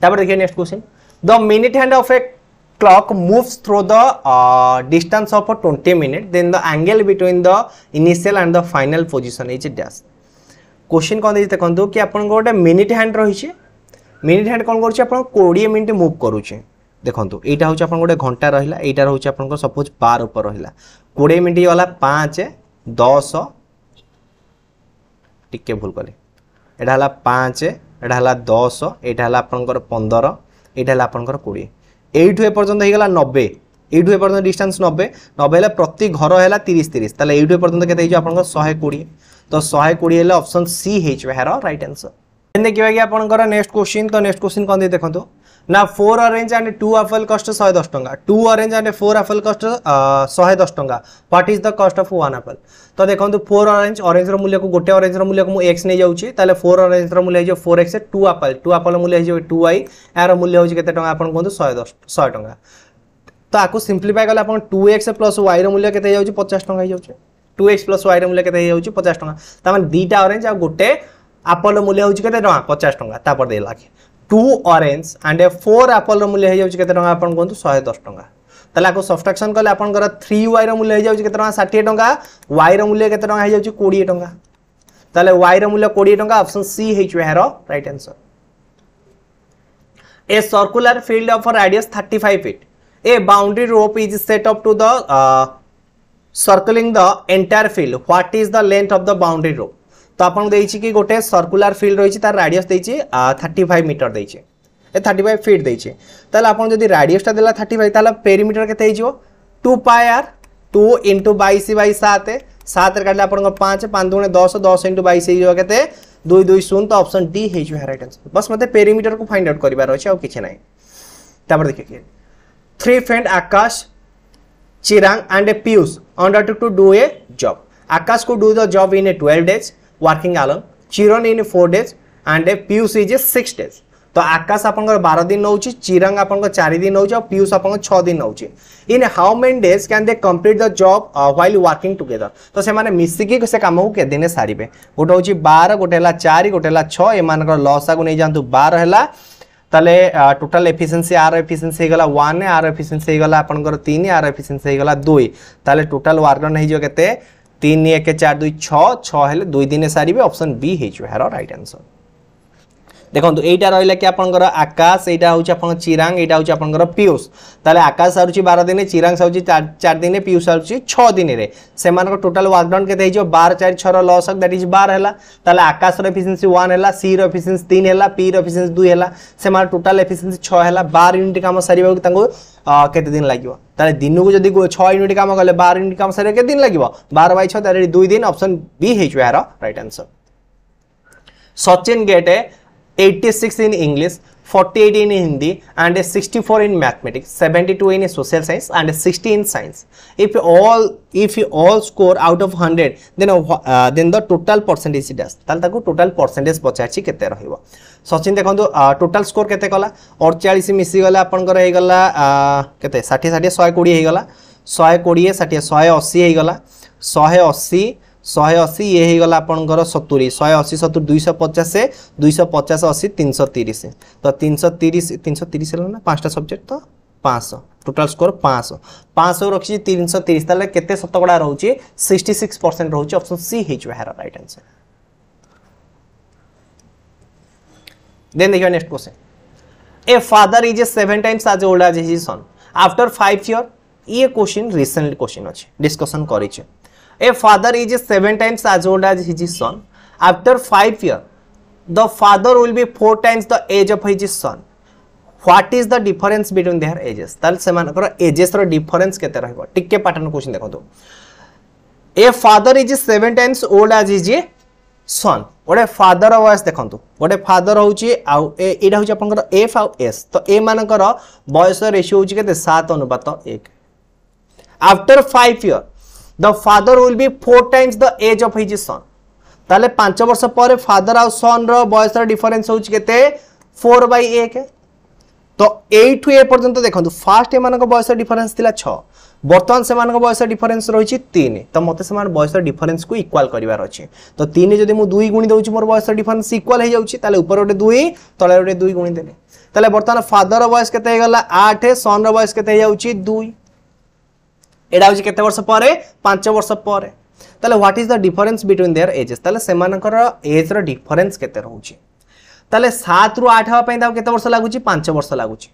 तापर देखिए next question the minute hand of A clock moves through the distance of 20 minutes, then the angle between the initial and the final position is dash. Question कौन देखते देखो कि आपन गोटे मिनिट हैंड रही minute hand कौन कर 20 minute move करुचे देखो यहाँ हूँ आप गोटे घंटा रहा यहाँ हूँ आप सपोज 12 ऊपर रहा 20 मिनिट गला 5 10 टिके भूल कले यहाँ 5 यहाँ 10 यहाँ आपंकर 15 यहाँ आपंकर 20 एठू एपर्यंत हो गला 90 एठू एपर्यंत डिस्टेंस 90 90 प्रति घर है 30 30 ताले एठू एपर्यंत केते हिजो आपन 120 तो 120 हेले ऑप्शन सी हिजो हेर राइट आंसर देन देखिबा कि आपनकर नेक्स्ट क्वेश्चन तो नेक्स्ट क्वेश्चन कोन दे देखंतु ना 4 ऑरेंज एंड 2 एप्पल कॉस्ट 110 टंका 2 ऑरेंज एंड 4 एप्पल कॉस्ट 110 टंका what is the cost of 1 Apple तो देखंतु 4 ऑरेंज ऑरेंज रो मूल्य को गोटे ऑरेंज रो मूल्य को मु x नै जाउची ताले 4 ऑरेंज रो मूल्य हिजो 4x 2 एप्पल मूल्य हिजो 2y यार मूल्य होची केते टंका आपन कोंतु 100 टंका तो आकु सिंपलीफाई करले आपन 2x + y रो मूल्य केते जाउची 50 टंका hi जाउची 2x + y रो मूल्य केते hi जाउची 50 टंका त माने दीटा ऑरेंज आ गोटे एप्पल मूल्य होची केते टंका 50 टंका तापर दे लागे 2 ऑरेंज एंड 4 एप्पल मूल्य हो जाउची केते टंका आपन कोंतु 110 टंका ताले आको सब्सट्रैक्शन करले आपन कर 3y रो मूल्य हो जाउची केते टंका 60 टंका y रो मूल्य केते टंका हो जाउची 20 टंका ताले y रो मूल्य 20 टंका ऑप्शन सी हिजो हेरो right answer a circular field of a radius 35 feet a boundary rope is set up to the circling the entire field what is the length of the boundary rope तो आपन देइछि कि गोटे circular field रहिछि तार radius देइछि 35 metre देइछि ए 35 feet देइछि ताले आपन जदि रेडियसटा देला 35 ताले पेरीमीटर केते हिजो 2 पाई r 2 * 22/7 7 रे काटले आपन 5 5 दुने 10 10 * 22 हिजो केते 2 2 0 तो ऑप्शन डी हिजो राइट आंसर बस मते पेरीमीटर को फाइंड आउट करिबार अछि आ किछ नै तापर देखिए 3 friend Akash Chirang and Piyush undertook to do a job आकाश को do the job in a 12 days working alone Chiran in 4 days and Piyush is 6 days तो आकाश आपनकर 12 दिन नउची चिरंग आपनकर 4 दिन नउची और पीयूष आपनकर 6 दिन नउची in how many days can they complete the job while working together तो से माने मिसी के से काम को के दिन सारिबे गोटे होची 12 गोटे हला 4 गोटे हला 6 ए मानकर लॉस आगु नै जानतु 12 हला ताले टोटल एफिशिएंसी आर एफिशिएंसी हे गला 1 आर एफिशिएंसी हे गला आपनकर 3 आर एफिशिएंसी हे गला 2 ताले टोटल वर्क डन हे जो केते 3 1 4 2 6 6 हेले 2 दिन सारिबे ऑप्शन बी हे जो हेरो राइट आंसर देखो एटा रहिला कि आपनकर आकाश एटा होची आपन चिरांग एटा होची आपनकर पीयूष ताले आकाश सारुची 12 दिन चिरांग सारुची 4 दिन पीयूष सारुची 6 दिन रे से मानकर टोटल वर्क डन केते हिजो 12 4 6 रो लॉस दैट इज 12 हैला ताले आकाश रो एफिशिएंसी 1 हैला सी रो एफिशिएंसी 3 हैला पी रो एफिशिएंसी 2 हैला से मार टोटल एफिशिएंसी 6 हैला 12 यूनिट काम सारिबा तांको केते दिन लागिवो ताले दिनु को जदी 6 यूनिट काम गले 12 यूनिट काम सारे केते दिन लागिवो 12/6 ताले 2 दिन ऑप्शन बी हिजो यार right answer Sachin get 86 in English, 48 in Hindi, and 64 in mathematics, 72 in social science, and 60 in science. If you all score out of 100, then the total percentage is ताल ताको total percentage पचाची केते रहिबो सचिन देखंतु total score केते कला 48 मिसी गला आपनकर हे गला केते 60 60 120 हे गला 120 60 180 हे गला 180 180 ये ही गला आपनकर 70 180 70 250 250 80 330 तो 330 330 हला ना पांचटा सब्जेक्ट तो 500 टोटल स्कोर 500 500 रखी 330 ताले केते शतकड़ा रहउची 66% रहउची ऑप्शन सी हिजो हेरा राइट आंसर देन देखियो next question a father is 7 times age old as his son after 5 year ये क्वेश्चन रिसेंटली क्वेश्चन अछि डिस्कशन करिचे A father is 7 times as old as his son. After 5 years, the father will be 4 times the age of his son. What is the difference between their ages? ताल से मानकर ages रो difference केते रहइबो टिके pattern question देखंतु A father is 7 times old as his son. ओडे father वयस देखंतु ओडे father होची आ एडा होची आपनकर F आ S तो ए मानकर वयस रेशियो होची केते 7:1 After 5 years the father will be 4 times the age of his son ताले 5 वर्ष पर फादर आ सन रो बॉयस रो डिफरेंस होची केते 4/1 तो 8 टू ए पर्यंत देखंतु फास्ट ए मानको बॉयस रो डिफरेंस थिला 6 बर्तमान से बयस डिफरेन्स रही 3 तो मत से बयस डिफरेन्स को इक्वाल करार अच्छे तो 3 जब मुझे 2 गुणी दूसरी मोर बयस डिफरेन्स इक्वाल हो जाए ऊपर गोटे 2 तले गोटे 2 गुणी देने ताले बर्तमान फादर बयस केते गला 8 सन रो बयस केते जाउची 2 एडा होची केते वर्ष परे 5 वर्ष परे ताले what is the difference between their edges ताले सेमानकर एज रो डिफरेंस केते रहउची ताले 7 रु 8 हवा पई दा केते वर्ष लागुची 5 वर्ष लागुची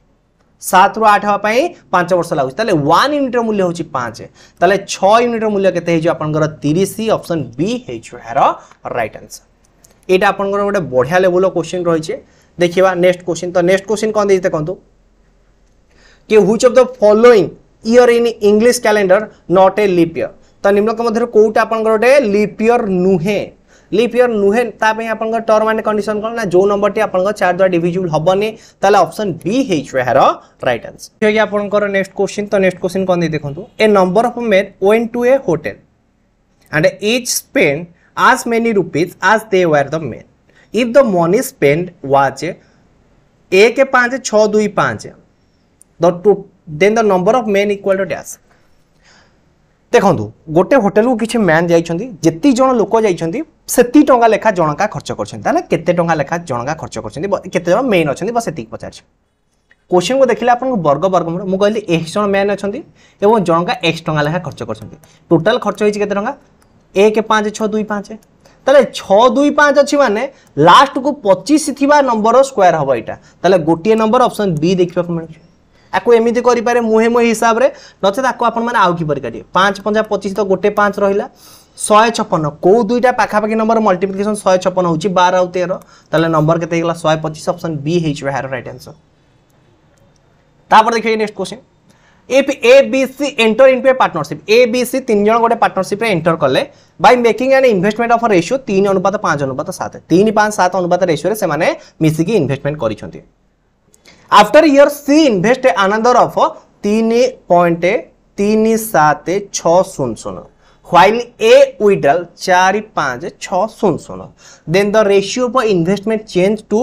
7 रु 8 हवा पई 5 वर्ष लागुची ताले 1 यूनिट रो मूल्य होची 5 ताले 6 यूनिट रो मूल्य केते हेजो आपनकर 30 ऑप्शन बी हेजो हेरो राइट आंसर एटा आपनकर गोटे बढ़िया लेवल क्वेश्चन रहिचे देखिबा नेक्स्ट क्वेश्चन तो नेक्स्ट क्वेश्चन कोन देते कहंतु कि which of the following year in English calendar not a leap year तो निम्नक मध्य कोटा आपनकर गोटे लीप ईयर नुहे तापे आपनकर टर्म एंड कंडीशन कोन ना जो नंबर टी आपनकर 4 द्वारा डिविजिबल हबनी ताले ऑप्शन बी हेजो हेरो राइट आंसर हे आपनकर नेक्स्ट क्वेश्चन तो नेक्स्ट क्वेश्चन कोन दे देखंतु a number of men went to a hotel and each spend as many rupees as they were the men if the money spent was 1 5 6 2 5 then the number of men equal to dash देखंतु गोटे hotel को किछि man जाइछंती जेति जण लोक जाइछंती सेति टंका लेखा जनका खर्च करछंती ताले केते टंका लेखा जनका खर्च करछंती केते जण मेन अछंती बस एति पचार क्वेश्चन को देखिले आपन वर्ग मु कहली x जण मैन अछंती एवं जनका x टंका लेखा खर्च करछंती टोटल खर्च होइछि केते टंका 1 5 6 2 5 ताले 6 2 5 अछि माने लास्ट को 25 थिबा नंबर स्क्वायर हबो एटा ताले गोटिए नंबर ऑप्शन बी देखिबा को मिलछि आको एमिति करि पारे मुहे मुहे हिसाब रे नचे ताको आपन माने आउ की परि काटी 5 5 25 तो गोटे 5 रहिला 156 को दुईटा पाखा पाखी नंबर मल्टीप्लिकेशन 156 होछि 12 और 13 ताले नंबर केते गेला 125 ऑप्शन बी हेच हेरो राइट आंसर तापर देखिए next question if A B C enter into a partnership A B C तीन जन गोटे पार्टनरशिप रे एंटर करले by making an investment of a ratio 3 अनुपात 5 अनुपात 7 3 5 7 अनुपात रेशियो रे से माने मिसी की इन्वेस्टमेंट करि छथि after year C invest another of 3.37600 while A withdraw 45600 then the ratio of investment change to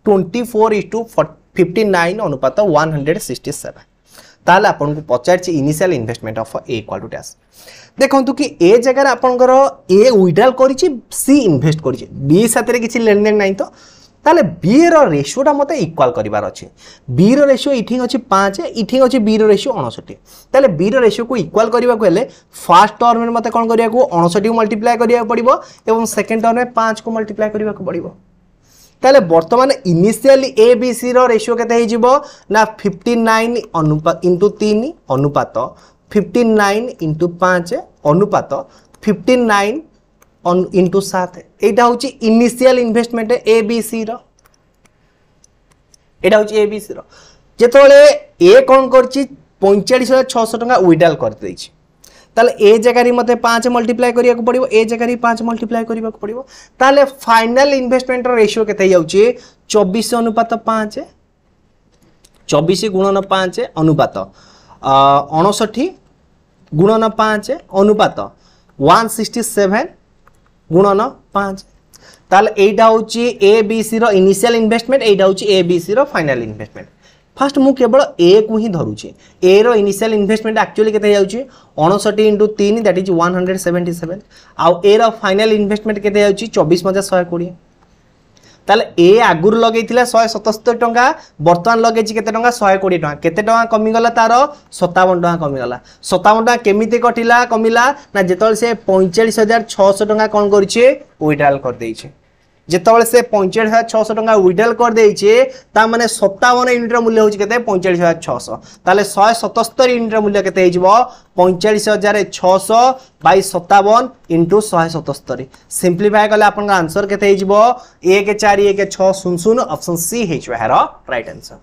24:59 अनुपात 167 ताले आपन को पचार initial investment of A equal to dash देखंतु कि ए जगह आपनकर ए विड्रॉल करिछि सी इन्वेस्ट करिछि बी साथे किछि लेन देन नाही तो ताले बी रो रेशियोटा मते इक्वल करिवार अछि बी रो रेशियो इथिं अछि 5 इथिं अछि बी रो रेशियो 59 ताले बी रो रेशियो को इक्वल करिवा को हेले फर्स्ट टर्म में मते कोन करिया को 59 को मल्टीप्लाई करिया पड़िबो एवं सेकंड टर्म में 5 को मल्टीप्लाई करिवा को पड़िबो ताले वर्तमान इनिशियली ए बी सी रो रेशियो केते हे जिवो ना 59 अनुपात इंटू 3 अनुपात 59 इंटू 5 अनुपात 59 इंटू 7 एटा होची initial investment A B C रो एटा होची ए बी सी रो जेतोले ए कोन करची 45600 टका विड्रॉल कर देछि ताले ए जगह री मते 5 मल्टीप्लाई करिया को पड़िबो ए जगह री 5 मल्टीप्लाई करिया को पड़िबो ताले फाइनल इन्वेस्टमेंट रेशियो केते जाउची 24 अनुपात 5 24 गुणन 5 अनुपात 59 गुणन 5 अनुपात 167 गुणन 5 ताले एटा होची ए बी सी रो इनिशियल इन्वेस्टमेंट एटा होची ए बी सी रो फाइनल इन्वेस्टमेंट फर्स्ट मु केवल ए को ही धरुची ए रो इनिशियल इन्वेस्टमेंट एक्चुअली केते जाउची 59 इंटू 3 दैट इज 177 आ ए रो फाइनल इन्वेस्टमेंट केते जाउची 24 120 ताले ए आगुर लगेइथिला 177 टंका वर्तमान लगेछि केते टंका 120 टंका केते टंका कमी गला तारो 57 टंका कमी गला 57 टंका केमिते कटिला कमिला ना जेतल से 45600 टंका कोन करछि विड्रॉल कर देछि जेतबेले से 45600 टंका विड्रॉल कर देइछे ता माने 57 यूनिट रो मूल्य होछि केते 45600 ताले 177 यूनिट रो मूल्य केते हिजबो 45600 बाय 57 इनटू 177 सिंपलीफाई करले आपन आंसर केते हिजबो 1 4 1 6 0 0 ऑप्शन सी हिजबो हेरो राइट आंसर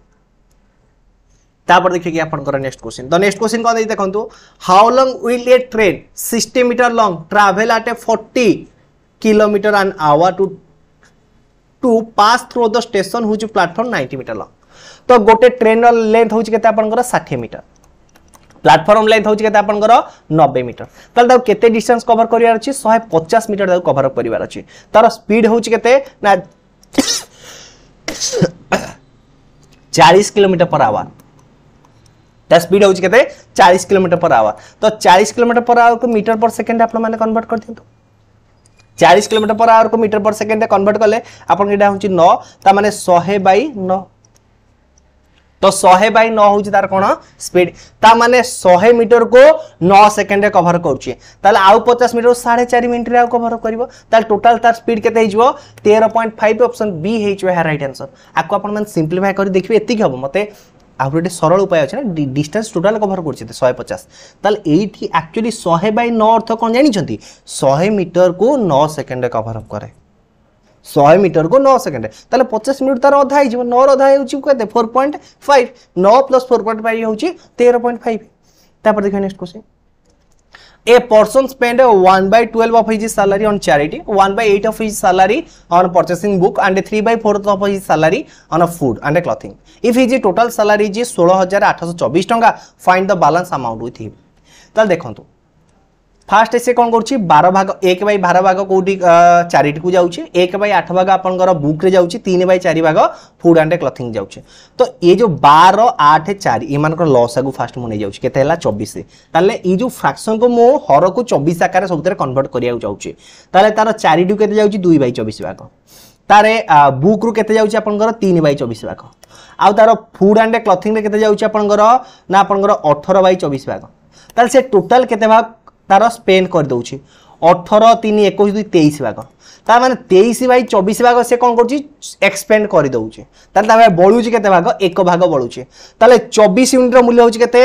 तापर देखिए कि आपन कर next question the next question कोन देखंतु how long will a train 60 meter long travel at 40 kilometer an hour to pass through the station whose platform 90 meter long तो गोटे ट्रेन रो लेंथ होची केते आपनकर 60 मीटर प्लेटफॉर्म लेंथ होची केते आपनकर 90 मीटर तल दा केते डिस्टेंस कवर करियार अछि 150 मीटर दा कवर करिवार अछि तार स्पीड होची केते ना 40 किलोमीटर पर आवर ता स्पीड होची केते 40 किलोमीटर पर आवर। तो 40 किलोमीटर पर आवर को मीटर पर सेकंड आपण माने कन्वर्ट कर दियंतु। 40 किलोमीटर पर आवर को मीटर पर सेकंड कन्वर्ट कले आपण एटा होची 9 ता माने 100/9। तो 100/9 होची तार कोन स्पीड ता माने 100 मीटर को 9 सेकंड कवर करछि ताले आउ 50 मीटर 4.5 मिनिट रे आउ कवर करबो ताले टोटल तार स्पीड केते हिजबो 13.5। ऑप्शन बी हेचो है राइट आंसर। आको आपण मन सिंपलीफाई करी देखबे एतिक हबो मते आ गोटे सरल उपाय अछि ना डिस्टेंस टोटल कवर करछि 150 ताले एठी एक्चुअली 100/9 अर्थ कोन जानि छथि 100 मीटर को 9 सेकंड कवर अप करे 100 मीटर को 9 सेकंड ताले 50 मिनिट तार अधा हिजबो 9 अधा हेउछि केते 4.5 9 + 4.5 हेउछि 13.5। तापर देखियो next question A person spend 1/12 of his salary on charity, 1/8 of his salary on purchasing book, and 3/4 of his salary on a food and a clothing. If his total salary is 16,824 टंका, find the balance amount with him. ताल देखंतु fast से कौन कर 12 भाग 1/12 भाग कौटी charity को जाऊँचे 1/8 भाग आपंकर बुक रे जाऊँचे 3/4 भाग फूड एंड क्लॉथिंग जाऊँचे। तो ये जो 12 8 4 एमान लॉस आगु फास्ट मुझे जाऊँचे केते हला 24 ताले ये जो फ्रैक्शन को मो हर को 24 आकार सब कन्वर्ट करिया जाऊँचे ताले तार चैरिटी केते जाऊँचे 2/24 भाग तारे बुक रु केते जाऊँचे आपंकर 3/24 भाग आउ तार फूड एंड क्लॉथिंग रे केते जाऊँचे आपंकर ना आपंकर 18/24 भाग ताले से टोटल केते भाग तार स्पेंड कर दउछि 18 3 21 2 23 भाग तार माने 23/24 भाग से कोन करछि एक्सपेंड कर दउछि तार तामे बळुछि केते भाग एक भाग बळुछि ताले 24 यूनिट रो मूल्य होछि केते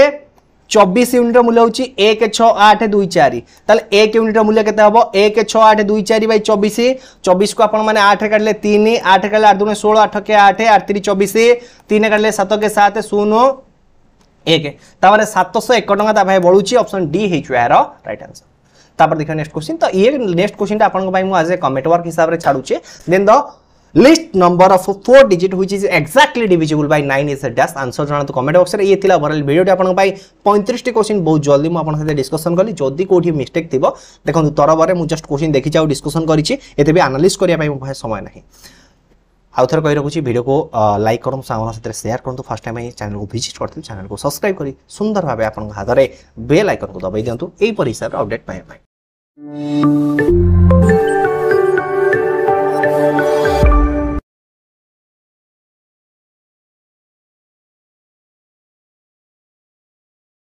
24 यूनिट रो मूल्य होछि 16824 ताले 1 यूनिट रो मूल्य केते हबो 16824/24 24 को आपण माने 8 काटले 3 8 काटले 8 2 16 8 के 8 8 3 24 3 काटले 7 के 7 0 1 तापर 701 टंका ता भाई बळुची। ऑप्शन डी हेचु यार राइट आंसर। तापर देखियो नेक्स्ट क्वेश्चन तो ये नेक्स्ट क्वेश्चन ता आपन भाई मु आज कमेंट वर्क हिसाब रे छाडुचे then the list number of 4 digit which is exactly divisible by 9 is a dash answer जाना तो कमेंट बॉक्स रे ये थिला ओवरऑल वीडियो टे आपन भाई 35 टी क्वेश्चन बहुत जल्दी मु आपन साथे डिस्कशन करली जदी कोठी मिस्टेक थिबो देखंतु तरबरे मु जस्ट क्वेश्चन देखि जाऊ डिस्कशन करिछि एते भी एनालिसिस करिया भाई भाई समय नहीं आउ थर कहि रखुछि वीडियो को लाइक करम सामना साथे शेयर करंतु फर्स्ट टाइम ए चैनल को विजिट करथि चैनल को सब्सक्राइब करी सुंदर भाबे आपन हाथ रे बेल आइकन को दबाई दियंतु एई पर हिसाब रे अपडेट पाए।